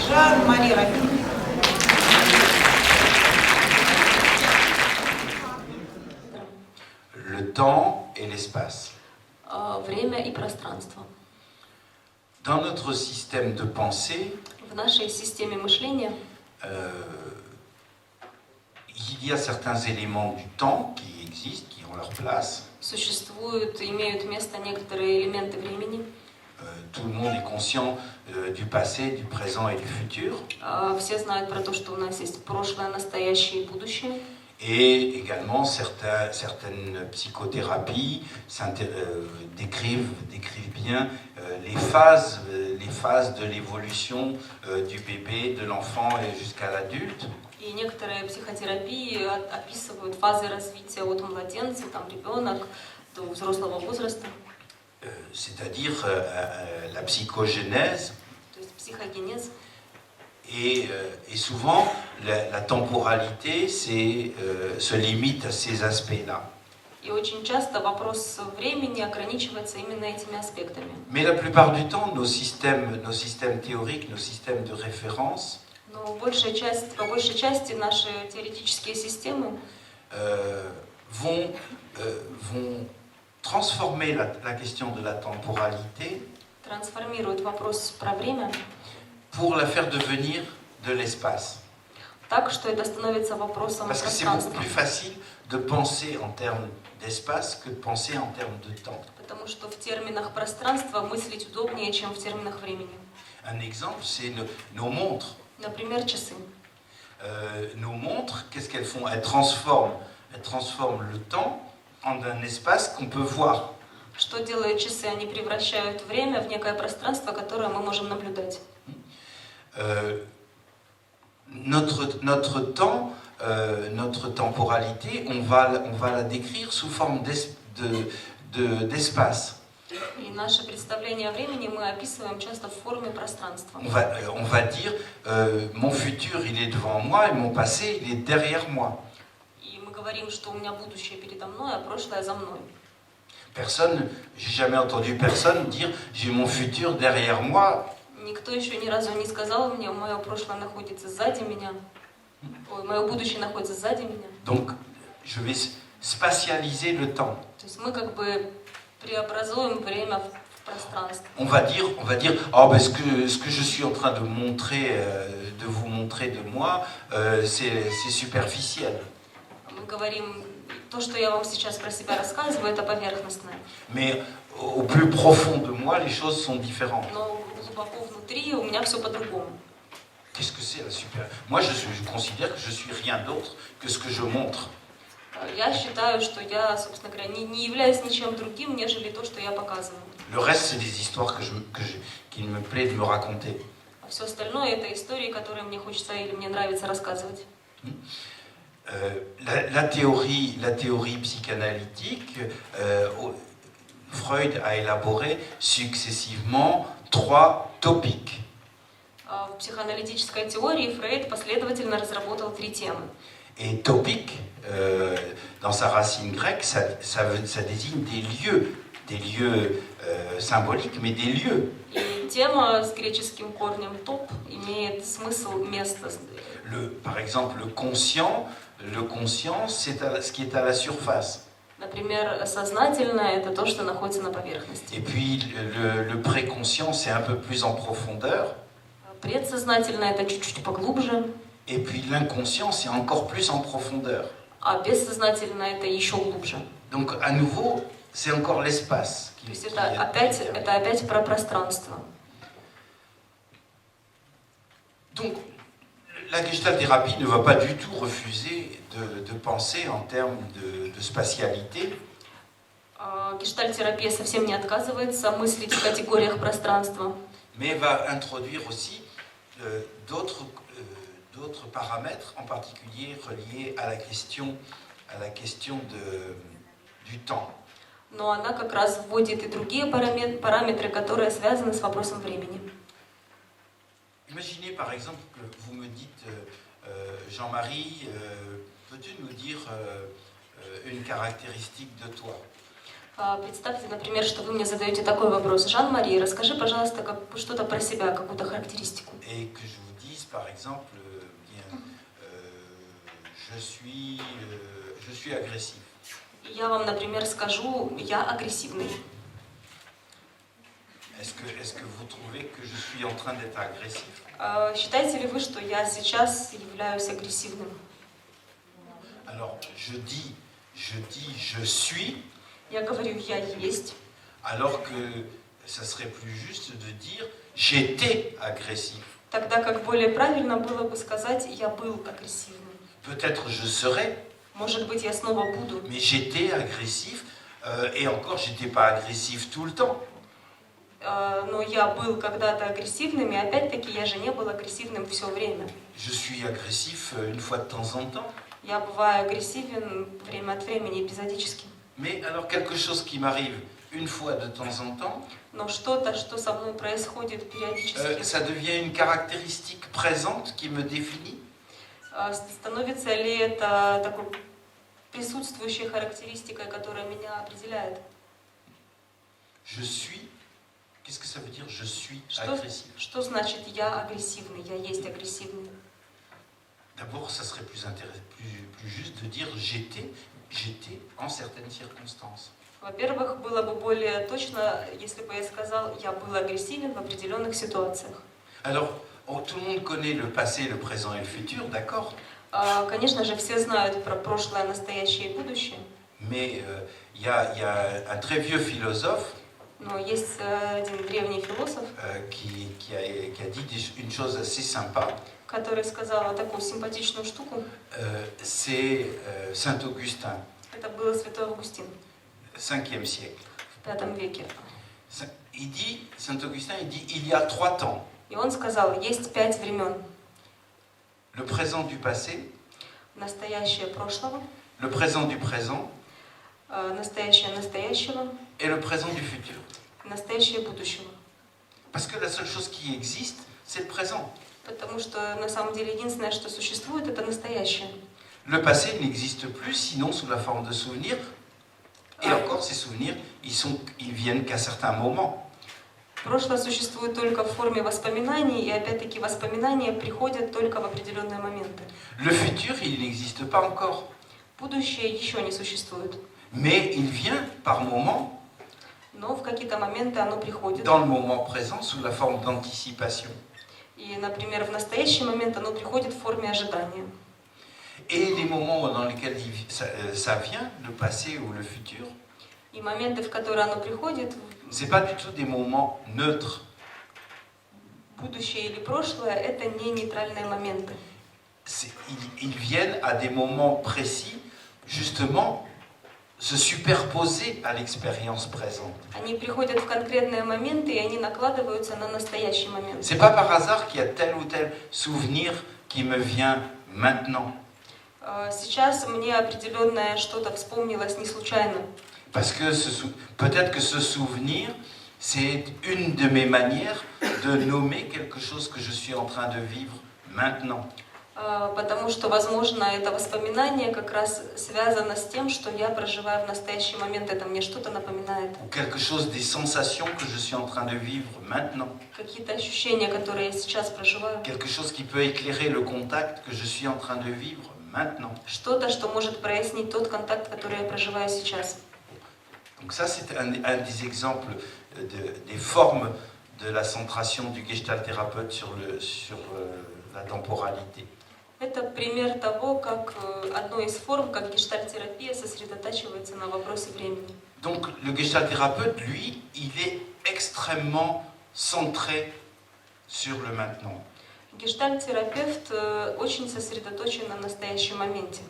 Жан-Мари Равин. Le temps et l'espace. Время и пространство. Dans notre système de pensée, В нашей системе мышления il y a certains éléments du temps qui existent, qui ont leur place. существуют, имеют место некоторые элементы времени. Tout le monde est conscient du passé, du présent et du futur. Все знают про то, что у нас есть прошлое, настоящее и будущее. Et également, certaines psychothérapies décrivent bien les phases de l'évolution du bébé, de l'enfant et jusqu'à l'adulte. И некоторые психотерапии описывают фазы развития от младенца, там ребенок, до взрослого возраста. C'est-à-dire la psychogénèse. То есть психогенез. Et souvent, la temporalité se limite à ces aspects-là. И очень часто вопрос времени ограничивается именно этими аспектами. Mais la plupart du temps, nos systèmes théoriques, nos systèmes de référence, Но по большей части наши теоретические системы vont transformer la question de la temporalité трансформируют вопрос про время pour la faire devenir de l'espace. так, что это становится вопросом Parce que c'est beaucoup пространства. plus facile de penser en termes d'espace que de penser en termes de temps. Потому что в терминах пространства мыслить удобнее, чем в терминах времени. Un exemple, c'est nos montres. Например, часы. Nos montres, qu'est-ce qu'elles font? Elles transforment le temps en un espace qu'on peut voir. Что делают часы? Они превращают время в некое пространство, которое мы можем наблюдать. Notre temps, notre temporalité, on va la décrire sous forme d'espace. И наше представление о времени мы описываем часто в форме пространства. On va dire, mon futur, il est devant moi, et mon passé, il est derrière moi. И мы говорим, что у меня будущее передо мной, а прошлое за мной. J'ai jamais entendu personne dire, j'ai mon futur derrière moi. Никто еще ни разу не сказал мне, мое прошлое находится сзади меня, мое будущее находится сзади меня. Donc, je vais spatialiser le temps. То есть мы как бы преобразуем время в пространство. On va dire, oh, ben, ce que je suis en train de vous montrer de moi, c'est superficiel. Мы говорим, то, что я вам сейчас про себя рассказываю, это поверхностное. Mais au plus profond de moi, les choses sont différentes. Но глубоко внутри у меня все по-другому. Qu'est-ce que c'est la super? Moi, je considère que je suis rien d'autre que ce que je montre. Я считаю, что я, собственно говоря, не являюсь ничем другим, нежели то, что я показываю. Le reste, c'est des histoires qu'il me plaît de me raconter. А все остальное это истории, которые мне хочется или мне нравится рассказывать. La théorie psychanalytique, Freud a élaboré successivement 3 topics. В психоаналитической теории Фрейд последовательно разработал 3 темы. Et topic, dans sa racine grecque, ça désigne des lieux symboliques, mais des lieux. И тема с греческим корнем топ имеет смысл места. Par exemple, le conscient, c'est ce qui est à la surface. Например, сознательное – это то, что находится на поверхности. Et puis le préconscient, c'est un peu plus en profondeur. Предсознательное – это чуть-чуть поглубже. Et puis l'inconscient, c'est encore plus en profondeur. А бессознательное – это еще глубже. Donc à nouveau, c'est encore l'espace. То есть это опять про пространство. Donc la Gestalt-thérapie ne va pas du tout refuser de penser en termes de spatialité. Гештальт-терапия совсем не отказывается мыслить в категориях пространства. Mais va introduire aussi d'autres paramètres, en particulier reliés à la question du temps. Но она как раз вводит и другие параметры, которые связаны с вопросом времени. Imaginez par exemple que vous me dites, Jean-Marie, peux-tu nous dire une caractéristique de toi. Представьте, например, что вы мне задаете такой вопрос. Жан-Мари, расскажи, пожалуйста, что-то про себя, какую-то характеристику. Et que je vous dise, par exemple, bien, je suis agressif. Я вам, например, скажу, я агрессивный. Est-ce que vous trouvez que je suis en train d'être agressif? Считаете ли вы, что я сейчас являюсь агрессивным? Alors, je dis je suis, Я говорю, я есть. alors que ça serait plus juste de dire j'étais agressif. Тогда как более правильно было бы сказать, я был агрессивным. Peut-être je serai, Может быть, я снова буду. mais j'étais agressif, et encore, j'étais pas agressif tout le temps. Но я был когда-то агрессивным, и опять-таки я же не был агрессивным все время. Je suis agressif une fois de temps en temps. Я бываю агрессивен время от времени, эпизодически. Mais alors quelque chose qui m'arrive une fois de temps en temps, Но что-то, что со мной происходит периодически, ça devient une caractéristique présente qui me définit. становится ли это такой присутствующей характеристикой, которая меня определяет? Je suis. Qu'est-ce que ça veut dire je suis agressif? Что значит я агрессивный, я есть агрессивный? D'abord, ça serait plus juste de dire j'étais en certaines circonstances. Во-первых, было бы более точно, если бы я сказал, я был агрессивен в определенных ситуациях. Alors, tout le monde connaît le passé, le présent et le futur, d'accord? Конечно же, все знают про прошлое, настоящее и будущее. Mais il y a un très vieux philosophe Но есть один древний философ, qui a dit une chose assez sympa. который сказал такую симпатичную штуку. C'est Saint Augustin, Это был святой Августин 5e siècle. в V веке. Saint Augustin, il dit, il y a 3 temps. И он сказал, есть 5 времен. Le présent du passé, Настоящее прошлого, le présent du présent настоящее настоящего, et le présent du futur. настоящее будущего. Parce que la seule chose qui existe, c'est le présent. Потому что на самом деле единственное, что существует, это настоящее. Le passé n'existe plus, sinon sous la forme de souvenirs. Et encore, ces souvenirs, ils viennent qu'à certains moments. Прошлое существует только в форме воспоминаний, и опять-таки воспоминания приходят только в определенные моменты. Le futur, il n'existe pas encore. Будущее еще не существует. Mais il vient par moments, Но в какие-то моменты оно приходит. dans le moment présent, sous la forme d'anticipation. И, например, в настоящий момент оно приходит в форме ожидания. Et les moments dans lesquels ça vient, le passé ou le futur, И моменты, в которые оно приходит, c'est pas du tout des moments neutres. будущее или прошлое, это не нейтральные моменты. Ils viennent à des moments précis, justement, se superposer à l'expérience présente. Они приходят в конкретные моменты, и они накладываются на настоящий момент. C'est pas par hasard qu'il y a tel ou tel souvenir qui me vient maintenant. Сейчас мне определенное что-то вспомнилось не случайно. Parce que peut-être que ce souvenir, c'est une de mes manières de nommer quelque chose que je suis en train de vivre maintenant. Потому что, возможно, это воспоминание как раз связано с тем, что я проживаю в настоящий момент. Это мне что-то напоминает. Ou quelque chose des sensations que je suis en train de vivre maintenant. Какие-то ощущения, которые я сейчас проживаю. Quelque chose qui peut éclairer le contact que je suis en train de vivre maintenant. Что-то, что может прояснить тот контакт, который я проживаю сейчас. Donc ça, c'est un des exemples des formes de la centration du gestalthérapeute sur la temporalité. Это пример того, как одной из форм, как гештальт-терапия сосредотачивается на вопросе времени. Donc le gestalthérapeute, lui, il est extrêmement centré sur le maintenant. Гештальт-терапевт очень сосредоточен на настоящем моменте.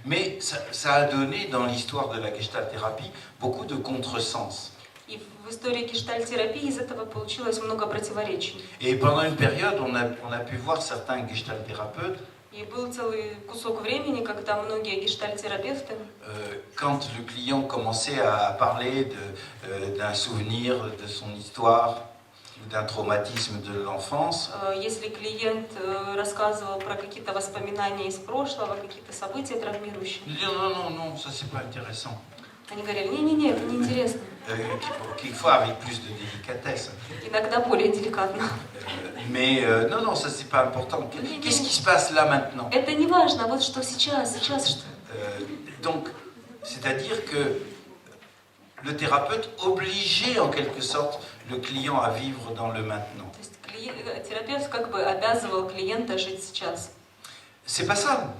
Mais ça a donné dans l'histoire de la gestalthérapeute beaucoup de contresens. И в истории гештальт-терапии из этого получилось много противоречий. Et pendant une période, on a pu voir certains gestalthérapeutes. И был целый кусок времени, когда многие гештальт-терапевты, quand le client commençait à parler d'un souvenir, de son histoire, ou d'un traumatisme de l'enfance, Если клиент рассказывал про какие-то воспоминания из прошлого, какие-то события травмирующие, ils disent non, non, non, ça c'est pas intéressant. они говорили, не-не-не, это неинтересно. Quelquefois avec plus de délicatesse. Иногда более деликатно. Mais non, non, ça c'est pas important. Qu'est-ce qui se passe là maintenant? Это не важно, вот что сейчас что. Donc, c'est-à-dire que le thérapeute obligeait en quelque sorte le client à vivre dans le maintenant. То есть терапевт как бы обязывал клиента жить сейчас. C'est pas ça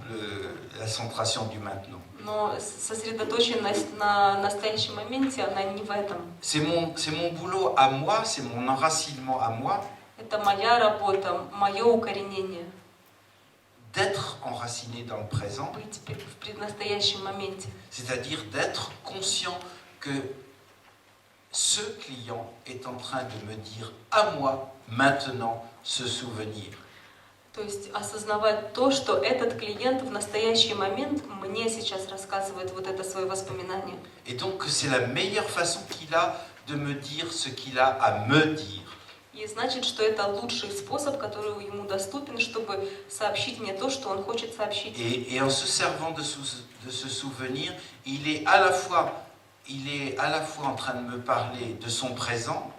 la centration du maintenant. Но сосредоточенность на настоящем моменте, она не в этом. C'est mon boulot à moi, c'est mon enracinement à moi. Это моя работа, мое укоренение. D'être enraciné dans le présent, Быть в настоящем моменте. c'est-à-dire d'être conscient que ce client est en train de me dire à moi maintenant ce souvenir. То есть осознавать то, что этот клиент в настоящий момент мне сейчас рассказывает вот это свое воспоминание. Et donc c'est la meilleure façon qu'il a de me dire ce qu'il a à me dire. И значит, что это лучший способ, который ему доступен, чтобы сообщить мне то, что он хочет сообщить. Et en se servant de ce souvenir, il est à la fois en train de me parler de son présent.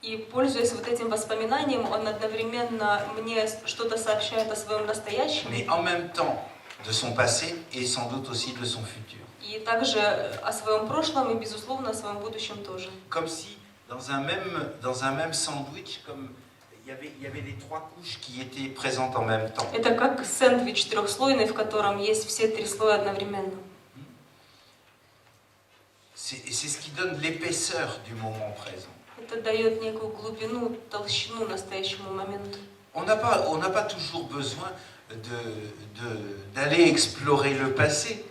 И пользуясь вот этим воспоминанием, он одновременно мне что-то сообщает о своем настоящем. Mais en même temps de son passé et sans doute aussi de son futur. И также о своем прошлом и, безусловно, о своем будущем тоже. Comme si dans un même sandwich, comme il y avait les trois couches qui étaient présentes en même temps. Это как сэндвич трехслойный, в котором есть все три слоя одновременно. C'est ce qui donne l'épaisseur du moment présent. Это дает некую глубину, толщину настоящему моменту. On n'a pas toujours besoin d'aller explorer le passé.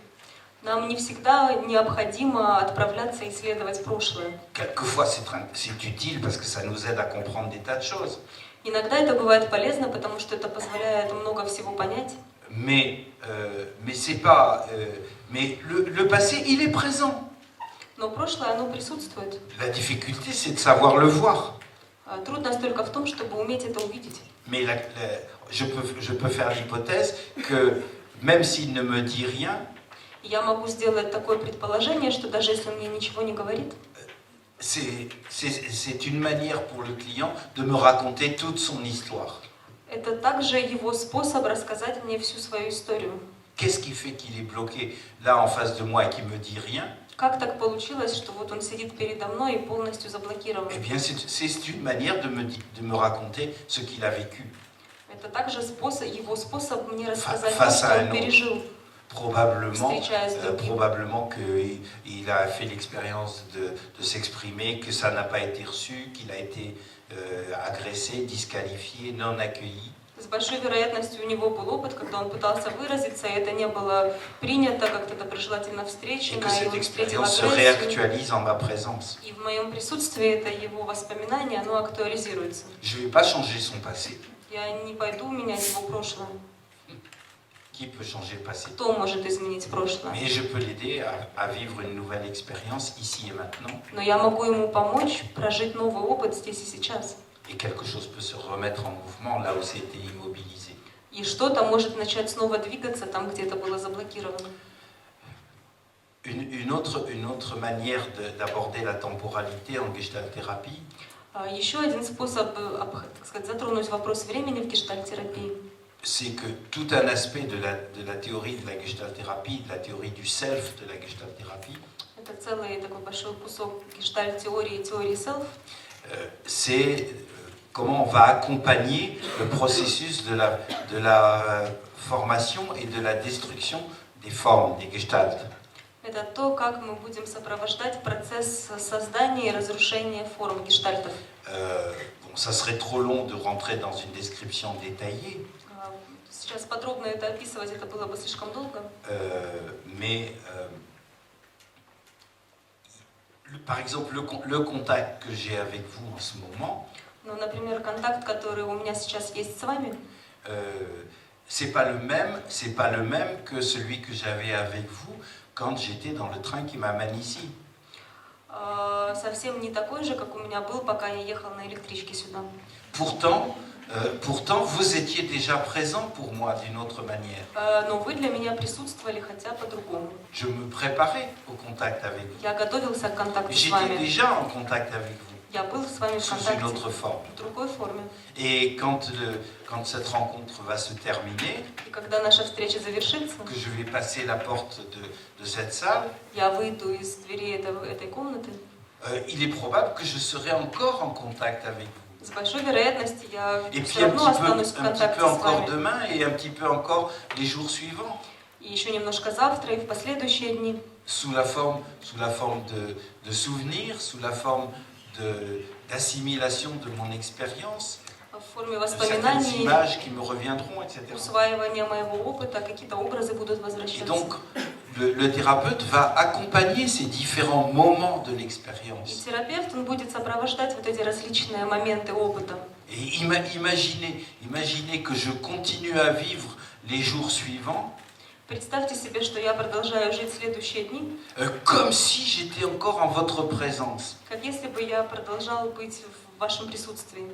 Нам не всегда необходимо отправляться исследовать прошлое. Quelquefois, c'est utile parce que ça nous aide à comprendre des tas de choses. Иногда это бывает полезно, потому что это позволяет много всего понять. Mais c'est pas. Mais le passé, il est présent. Но прошлое, оно присутствует. La difficulté, c'est de savoir le voir. Трудность только в том, чтобы уметь это увидеть. Mais je peux faire l'hypothèse que même s'il ne me dit rien, Я могу сделать такое предположение, что даже если он мне ничего не говорит, c'est une manière pour le client de me raconter toute son histoire. это также его способ рассказать мне всю свою историю. Qu'est-ce qui fait qu'il est bloqué là en face de moi et qu'il me dit rien? Как так получилось, что вот он сидит передо мной и полностью заблокирован? Eh bien, c'est une manière de me raconter ce qu'il a vécu. Это также его способ мне рассказать то, Face что à он un пережил. Probablement qu'il a fait l'expérience de s'exprimer, que ça n'a pas été reçu, qu'il a été agressé, disqualifié, non accueilli. С большой вероятностью у него был опыт, когда он пытался выразиться, и это не было принято, как-то доброжелательно встречено, и он встретил агрессию. И в моем присутствии это его воспоминание, оно актуализируется. Je ne vais pas changer son passé. Я не пойду менять его прошлое. Qui peut changer le passé? Кто может изменить прошлое? Mais je peux l'aider à vivre une nouvelle expérience ici et maintenant. Но я могу ему помочь прожить новый опыт здесь и сейчас. Et quelque chose peut se remettre en mouvement là où c'était immobilisé. И что-то может начать снова двигаться там, где это было заблокировано. Une autre manière d'aborder la temporalité en gestalt-thérapie, Еще один способ, так сказать, затронуть вопрос времени в гештальт-терапии. C'est que tout un aspect de la théorie de la gestalt-thérapie, de la théorie du self de la gestalt-thérapie, Это целый такой большой кусок гештальт-теории и теории self. C'est comment on va accompagner le processus de la formation et de la destruction des formes, des gestalts. Это то, как мы будем сопровождать процесс создания и разрушения форм гештальтов. Bon, ça serait trop long de rentrer dans une description détaillée. Сейчас подробно это описывать, это было бы слишком долго. Mais par exemple, le contact que j'ai avec vous en ce moment, Ну, например, контакт, который у меня сейчас есть с вами, c'est pas le même que celui que j'avais avec vous quand j'étais dans le train qui m'amène ici. совсем не такой же, как у меня был, пока я ехал на электричке сюда. Pourtant, vous étiez déjà présent pour moi d'une autre manière. Но вы для меня присутствовали, хотя по-другому. Je me préparais au contact avec vous. Я готовился к контакту с J'étais вами. déjà en contact avec vous. Я был с вами в Sous контакте une autre forme. в другой форме. Et quand cette rencontre va se terminer, И когда наша встреча завершится, que je vais passer la porte de cette salle, я выйду из двери этой комнаты, il est probable que je serai encore en contact avec vous. с большой вероятностью я Et все puis равно останусь в un petit контакте peu с encore вами. demain et un petit peu encore les jours suivants. И еще немножко завтра и в последующие дни. Sous la forme de souvenirs, sous la forme d'assimilation de mon expérience, В форме de certaines воспоминаний, images qui me reviendront, etc. усваивания моего опыта, какие-то образы будут Et возвращаться. donc, le thérapeute va accompagner ces différents moments de И l'expérience. терапевт, он будет сопровождать вот эти различные моменты опыта. Et imaginez que je continue à vivre les jours suivants Представьте себе, что я продолжаю жить следующие дни, comme si j'étais encore en votre présence. как если бы я продолжал быть в вашем присутствии.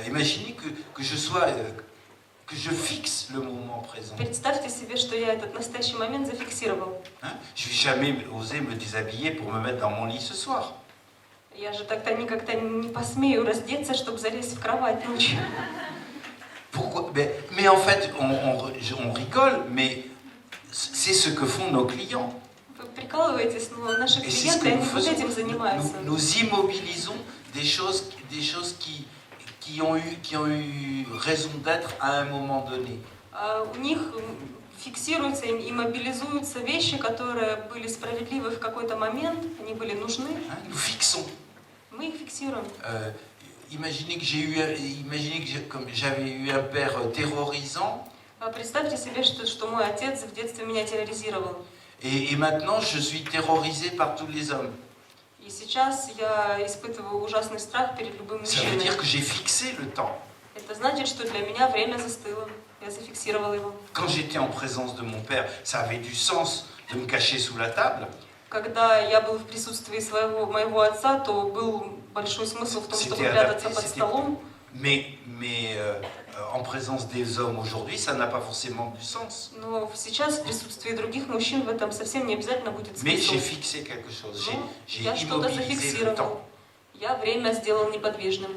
Imaginez que je fixe le moment présent. Представьте себе, что я этот настоящий момент зафиксировал. Je vais jamais oser me déshabiller pour me mettre dans mon lit ce soir. Я же тогда никогда не посмею раздеться, чтобы залезть в кровать ночью. Pourquoi? Mais en fait, on rigole, mais c'est ce que font nos clients. Вы прикалываетесь, но наши Et c'est ce клиенты, que они nous вот faisons. этим занимаются. Nous immobilisons des choses qui ont eu raison d'être à un moment donné. У них фиксируются и мобилизуются вещи, которые были справедливы в какой-то момент, они были нужны. Nous fixons. Мы их фиксируем. Imaginez que comme j'avais eu un père terrorisant. Представьте себе, что мой отец в детстве меня терроризировал. Et maintenant, je suis terrorisé par tous les hommes. И сейчас я испытываю ужасный страх перед любым Ça veut мужчиной. dire que j'ai fixé le temps. Это значит, что для меня время застыло. Я зафиксировала его. Quand j'étais en présence de mon père, ça avait du sens de me cacher sous la table. Когда я был в присутствии моего отца, то был большой смысл в том, чтобы прятаться под столом. Mais en présence des hommes aujourd'hui, ça n'a pas forcément du sens. Но сейчас в присутствии других мужчин в этом совсем не обязательно будет Mais смысл. j'ai fixé quelque chose. J'ai Я что-то immobilisé le temps. зафиксировал. Я время сделал неподвижным.